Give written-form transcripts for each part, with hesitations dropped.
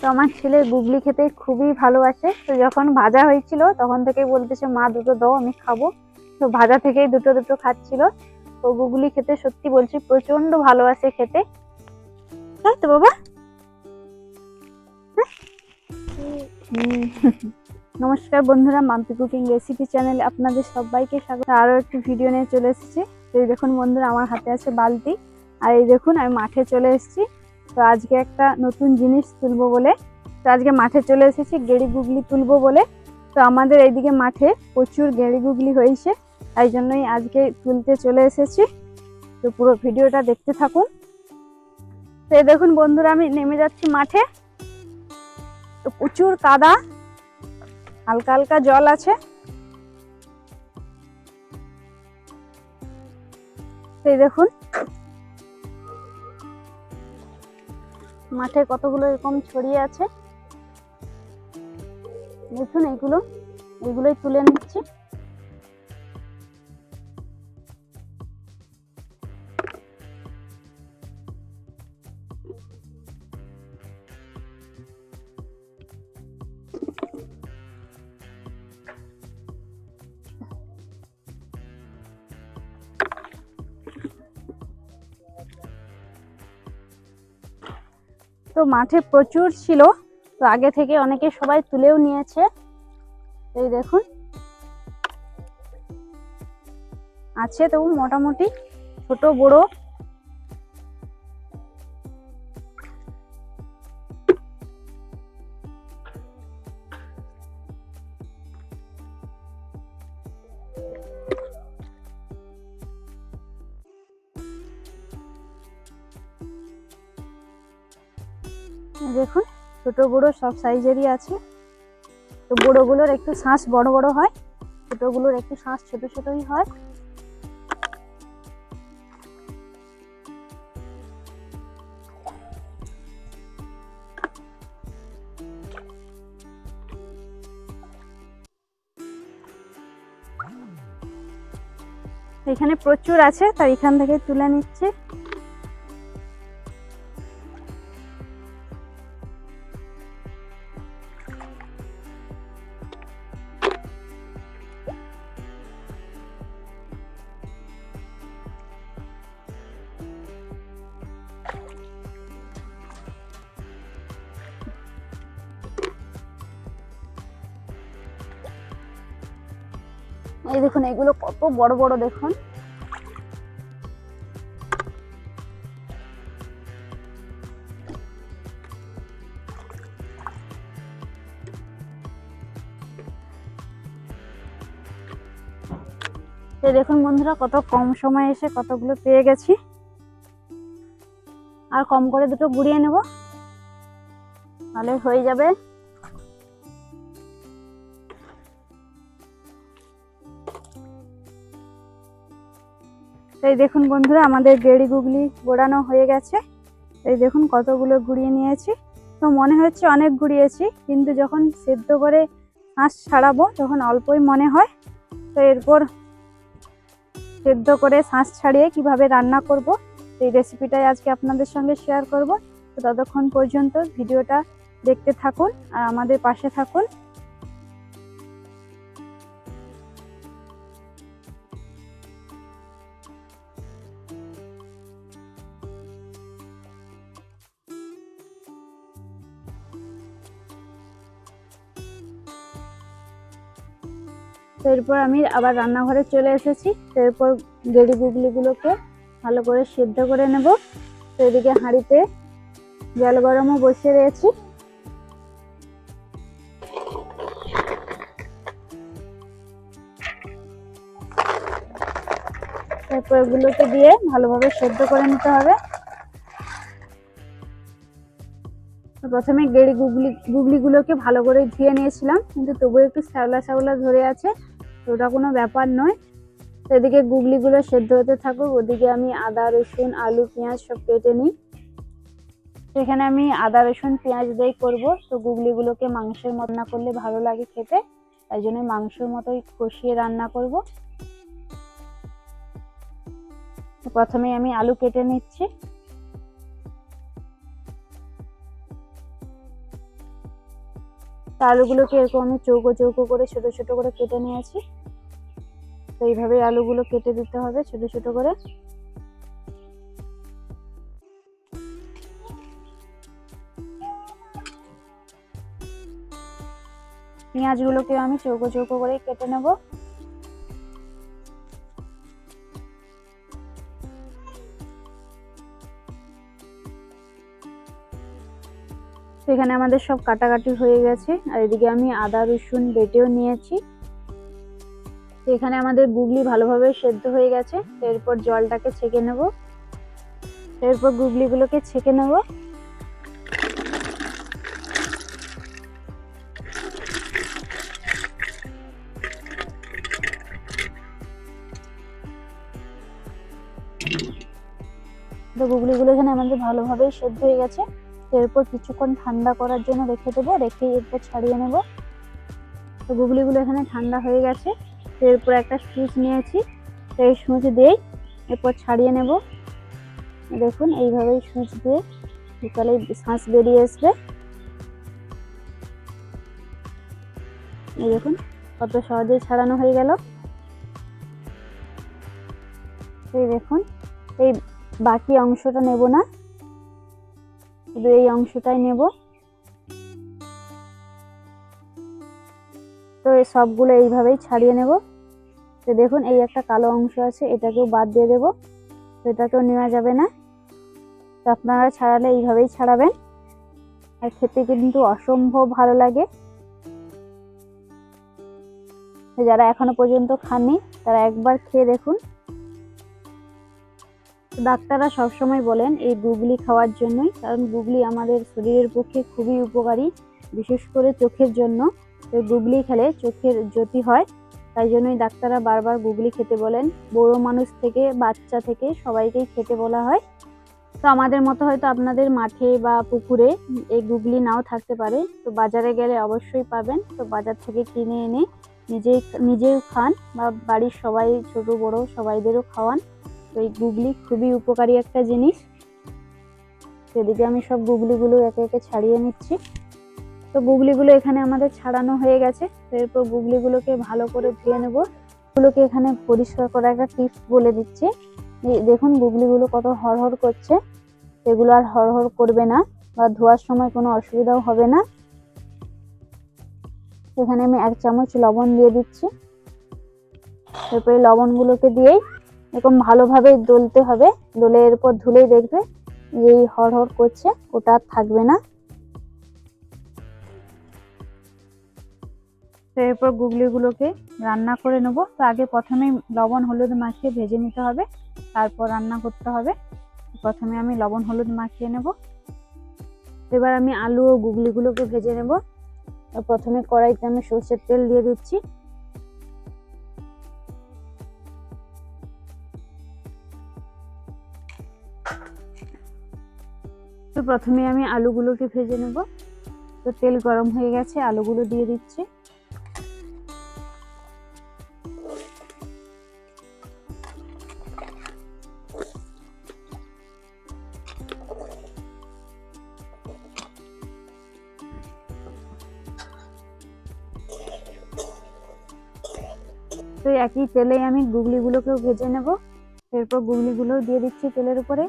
তো আমার ছেলে গুগলি খেতে খুবই ভালোবাসে। তো যখন ভাজা হয়েছিল তখন থেকে বলতেছে মা দুটো দাও আমি খাবো। তো ভাজা থেকেই দুটো দুটো খাচ্ছিল। তো গুগলি খেতে সত্যি বলছি প্রচন্ড ভালোবাসে খেতে, তাই তো বাবা? নমস্কার বন্ধুরা, মাম্পি কুকিং রেসিপি চ্যানেলে আপনাদের সবাইকে স্বাগত। আরো একটি ভিডিও নিয়ে চলে এসেছি। তো এই দেখুন বন্ধুরা, আমার হাতে আছে বালতি, আর এই দেখুন আমি মাঠে চলে এসেছি। তো আজকে একটা নতুন জিনিস তুলবো বলে, তো আজকে মাঠে চলে এসেছি গেড়ি গুগলি তুলবো বলে। তো আমাদের এইদিকে মাঠে প্রচুর গেড়ি গুগলি হয়েছে, তাই জন্যই আজকে তুলতে চলে এসেছি। তো পুরো ভিডিওটা দেখতে থাকুন। তো এই দেখুন বন্ধুরা, আমি নেমে যাচ্ছি মাঠে। তো প্রচুর কাদা, হালকা হালকা জল আছে। এই দেখুন মাঠে কতগুলো এরকম ছড়িয়ে আছে, দেখুন এইগুলোই তুলে নিচ্ছি। তো মাঠে প্রচুর ছিল, তো আগে থেকে অনেকে সবাই তুলেও নিয়েছে। এই দেখুন আছে তবু মোটামুটি ছোট বড়। দেখুন ছোট বড় সব সাইজেরই আছে। তো বড়গুলোর একটু শ্বাস বড় বড় হয়, ছোটগুলোর একটু শ্বাস ছোট ছোটই হয়। এখানে প্রচুর আছে, তাই এখান থেকে তুলে নিচ্ছে। এই দেখুন এগুলো কত বড় বড় দেখুন। দেখুন বন্ধুরা, কত কম সময়ে এসে কতগুলো পেয়ে গেছি। আর কম করে দুটো গুড়িয়ে নেব, তাহলে হয়ে যাবে। এই দেখুন বন্ধুরা, আমাদের গেড়ি গুগলি গোড়ানো হয়ে গেছে। এই দেখুন কতগুলো গুড়িয়ে নিয়েছি। তো মনে হচ্ছে অনেক গুড়িয়েছি, কিন্তু যখন সেদ্ধ করে শাঁস ছাড়াবো তখন অল্পই মনে হয়। তো এরপর সেদ্ধ করে শাঁস ছাড়িয়ে কিভাবে রান্না করব এই রেসিপিটাই আজকে আপনাদের সঙ্গে শেয়ার করব। তো ততক্ষণ পর্যন্ত ভিডিওটা দেখতে থাকুন আর আমাদের পাশে থাকুন। এরপর আমি আবার রান্নাঘরে চলে এসেছি। এরপর গেড়ি গুগলিগুলোকে ভালো করে সেদ্ধ করে নেব। তো এদিকে হাঁড়িতে জল গরমও বসিয়ে দিয়েছি। তারপর এগুলোকে দিয়ে ভালোভাবে সেদ্ধ করে নিতে হবে। প্রথমে গেড়ি গুগলিগুলোকে ভালো করে ধুয়ে নিয়েছিলাম, কিন্তু তবুও একটু শ্যাওলা শ্যাওলা ধরে আছে। তো ওটা কোনো ব্যাপার নয়। তো এদিকে গুগলিগুলো সেদ্ধ হতে থাকুক, ওদিকে আমি আদা রসুন আলু পেঁয়াজ সব কেটে নিই। এখানে আমি আদা রসুন পেঁয়াজ দিয়ে করব। তো গুগলিগুলোকে মাংসের মতো না করলে ভালো লাগে খেতে, তাই জন্য মাংসের মতোই কষিয়ে রান্না করব। প্রথমে আমি আলু কেটে নিচ্ছি। আলুগুলোকে এরকম আমি চৌকো চৌকো করে ছোট ছোট করে কেটে নিয়েছি। তো এইভাবে আলুগুলো কেটে দিতে হবে ছোট ছোট করে। পেঁয়াজগুলোকে আমি চৌকো চৌকো করে কেটে নেব। এখানে আমাদের সব কাটাকাটি হয়ে গেছে, আর এদিকে আমি আদা রসুন বেটেও নিয়েছি। এখানে আমাদের গুগলি ভালোভাবে সেদ্ধ হয়ে গেছে। এরপর জলটাকে ছেঁকে নেব, এরপর গুগলিগুলোকে ছেঁকে নেব। তো গুগলিগুলো এখানে আমাদের ভালোভাবে সেদ্ধ হয়ে গেছে। এরপর কিছুক্ষণ ঠান্ডা করার জন্য রেখে দেবো, রেখে এরপর ছাড়িয়ে নেব। তো গুগলিগুলো এখানে ঠান্ডা হয়ে গেছে। এরপর একটা সুচ নিয়েছি, এই সুচ দিয়েই এরপর ছাড়িয়ে নেব। দেখুন এইভাবেই সুচ দিয়ে বিকালে শাঁস বেরিয়ে আসবে। এই দেখুন কত সহজেই ছাড়ানো হয়ে গেল। এই দেখুন এই বাকি অংশটা নেব না, শুধু এই অংশটাই নেব। তো এই সবগুলো এইভাবেই ছাড়িয়ে নেব। তো দেখুন এই একটা কালো অংশ আছে, এটাকেও বাদ দিয়ে দেব, এটাকেও নেওয়া যাবে না। তো আপনারা ছাড়ালে এইভাবেই ছাড়াবেন, আর খেতে কিন্তু অসম্ভব ভালো লাগে। যারা এখনো পর্যন্ত খাননি তারা একবার খেয়ে দেখুন। ডাক্তাররা সবসময় বলেন এই গুগলি খাওয়ার জন্যই, কারণ গুগলি আমাদের শরীরের পক্ষে খুবই উপকারী, বিশেষ করে চোখের জন্য। তো গুগলি খেলে চোখের জ্যোতি হয়, তাই জন্যই ডাক্তাররা বারবার গুগলি খেতে বলেন। বড় মানুষ থেকে বাচ্চা থেকে সবাইকেই খেতে বলা হয়। তো আমাদের মতো হয়তো আপনাদের মাঠে বা পুকুরে এই গুগলি নাও থাকতে পারে, তো বাজারে গেলে অবশ্যই পাবেন। তো বাজার থেকে কিনে এনে নিজেও খান বা বাড়ির সবাই ছোট বড় সবাইদেরও খাওয়ান। তো এই গুগলি খুবই উপকারী একটা জিনিস। সেদিকে আমি সব গুগলিগুলো একে একে ছাড়িয়ে নিচ্ছি। তো গুগলিগুলো এখানে আমাদের ছাড়ানো হয়ে গেছে। এরপর গুগলিগুলোকে ভালো করে ধুয়ে নেব। গুগলিগুলোকে এখানে পরিষ্কার করা একটা টিপস বলে দিচ্ছি। দেখুন গুগলিগুলো কত হড়হড় করছে, এগুলো আর হড়হড় করবে না বা ধোয়ার সময় কোনো অসুবিধাও হবে না। এখানে আমি 1 চামচ লবণ দিয়ে দিচ্ছি। এরপরে লবণগুলোকে দিয়েই এরকম ভালোভাবে দলতে হবে, দলে এরপর ধুলেই দেখবে এই হড়হড় করছে ওটা আর থাকবে না। তো এরপর গুগলিগুলোকে রান্না করে নেব। তো আগে প্রথমে লবণ হলুদ মাখিয়ে ভেজে নিতে হবে, তারপর রান্না করতে হবে। প্রথমে আমি লবণ হলুদ মাখিয়ে নেব। এবার আমি আলু ও গুগলিগুলোকে ভেজে নেব। প্রথমে কড়াইতে আমি সরষের তেল দিয়ে দিচ্ছি। তো প্রথমে আমি আলুগুলোকে ভেজে নেব। তো তেল গরম হয়ে গেছে, আলুগুলো দিয়ে দিচ্ছি। তো একই তেলে আমি গুগলিগুলোকেও ভেজে নেব। এরপর গুগলিগুলোও দিয়ে দিচ্ছি তেলের উপরে।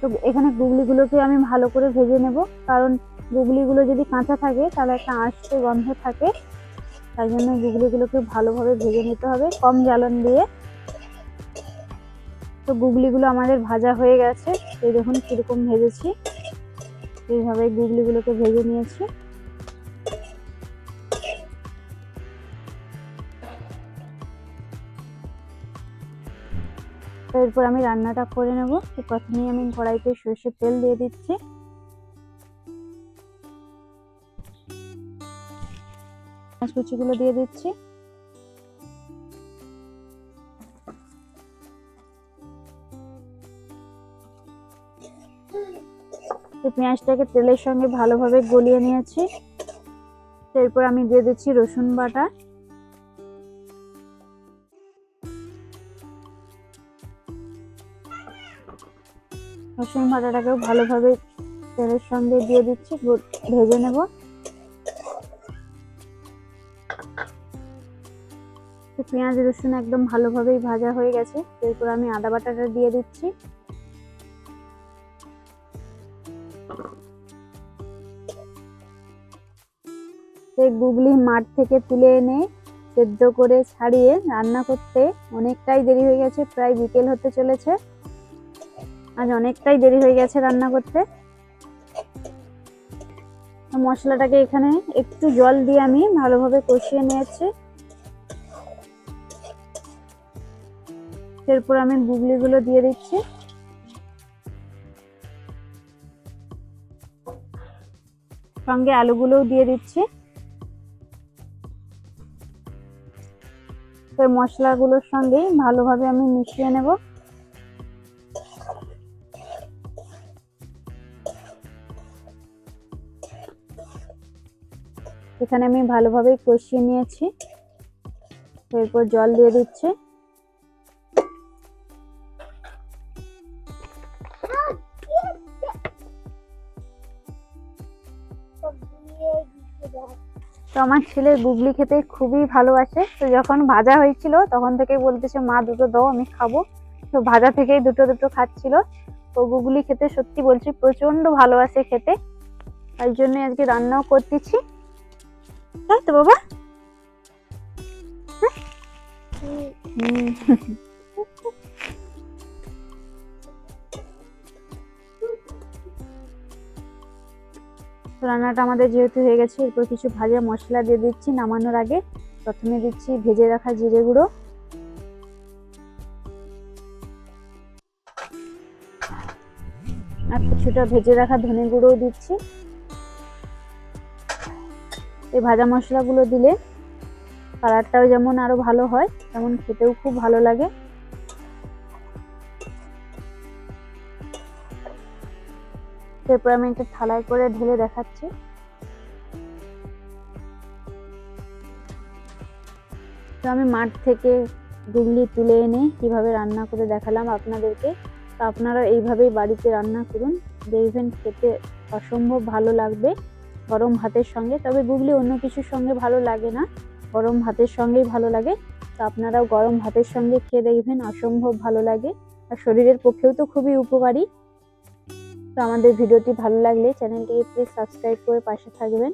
তো এখানে গুগলিগুলোকে আমি ভালো করে ভেজে নেব, কারণ গুগলিগুলো যদি কাঁচা থাকে তাহলে একটা আঁশটে গন্ধ থাকে, তাই জন্য গুগলিগুলোকে ভালোভাবে ভেজে নিতে হবে কম জ্বালন দিয়ে। তো গুগলিগুলো আমাদের ভাজা হয়ে গেছে, এই দেখুন কিরকম ভেজেছি, এইভাবে গুগলিগুলোকে ভেজে নিয়েছি। এরপর আমি রান্নাটা করে নেব। তো প্রথমেই আমি কড়াইতে সরষের তেল দিয়ে দিচ্ছি। পেঁয়াজ কুচিগুলো দিয়ে দিচ্ছি। তো পেঁয়াজটাকে তেলের সঙ্গে ভালোভাবে গলিয়ে নিয়েছি। এরপর আমি দিয়ে দিচ্ছি রসুন বাটা। রসুন বাটাটাকেও ভালোভাবে তেলের সঙ্গে দিয়ে দিচ্ছি, ভেজে নেব। পেঁয়াজ রসুন একদম ভালোভাবেই ভাজা হয়ে গেছে। এরপর আমি আদা বাটাটা দিয়ে দিচ্ছি। গুগলি মাঠ থেকে তুলে এনে সেদ্ধ করে ছাড়িয়ে রান্না করতে অনেকটাই দেরি হয়ে গেছে, প্রায় বিকেল হতে চলেছে। আজ অনেকটাই দেরি হয়ে গেছে রান্না করতে। মশলাটাকে এখানে একটু জল দিয়ে আমি ভালোভাবে কষিয়ে নিয়েছি। এরপর আমি গুগলিগুলো দিয়ে দিচ্ছি। সঙ্গে আলুগুলোও দিয়ে দিচ্ছি। মশলাগুলোর সঙ্গে ভালোভাবে আমি মিশিয়ে নেব। এখানে আমি ভালোভাবে কষিয়ে নিয়েছি। এরপর জল দিয়ে দিচ্ছি। তো আমার ছেলে গুগলি খেতে খুবই ভালোবাসে। তো যখন ভাজা হয়েছিল তখন থেকে বলতেছে মা দুটো দাও, আমি খাবো। তো ভাজা থেকেই দুটো দুটো খাচ্ছিল। তো গুগলি খেতে সত্যি বলছি প্রচন্ড ভালোবাসে খেতে, তাই জন্য আজকে রান্নাও করতেছি। তাই তো বাবা? রান্নাটা আমাদের যেহেতু হয়ে গেছে, এরপর কিছু ভাজা মশলা দিয়ে দিচ্ছি নামানোর আগে। প্রথমে দিচ্ছি ভেজে রাখা জিরে গুঁড়ো, আর কিছুটা ভেজে রাখা ধনে গুঁড়োও দিচ্ছি। এই ভাজা মশলাগুলো দিলে কালারটাও যেমন আরো ভালো হয়, তেমন খেতেও খুব ভালো লাগে। এরপর আমি একটা থালায় করে ঢেলে দেখাচ্ছি। তো আমি মাঠ থেকে গুগলি তুলে এনে কিভাবে রান্না করে দেখালাম আপনাদেরকে। তো আপনারা এইভাবেই বাড়িতে রান্না করুন, দেখবেন খেতে অসম্ভব ভালো লাগবে গরম ভাতের সঙ্গে। তবে গুগলি অন্য কিছুর সঙ্গে ভালো লাগে না, গরম ভাতের সঙ্গেই ভালো লাগে। তো আপনারাও গরম ভাতের সঙ্গে খেয়ে দেখবেন, অসম্ভব ভালো লাগে, আর শরীরের পক্ষেও তো খুবই উপকারী। তো আমাদের ভিডিওটি ভালো লাগলে চ্যানেলটিকে প্লিজ সাবস্ক্রাইব করে পাশে থাকবেন।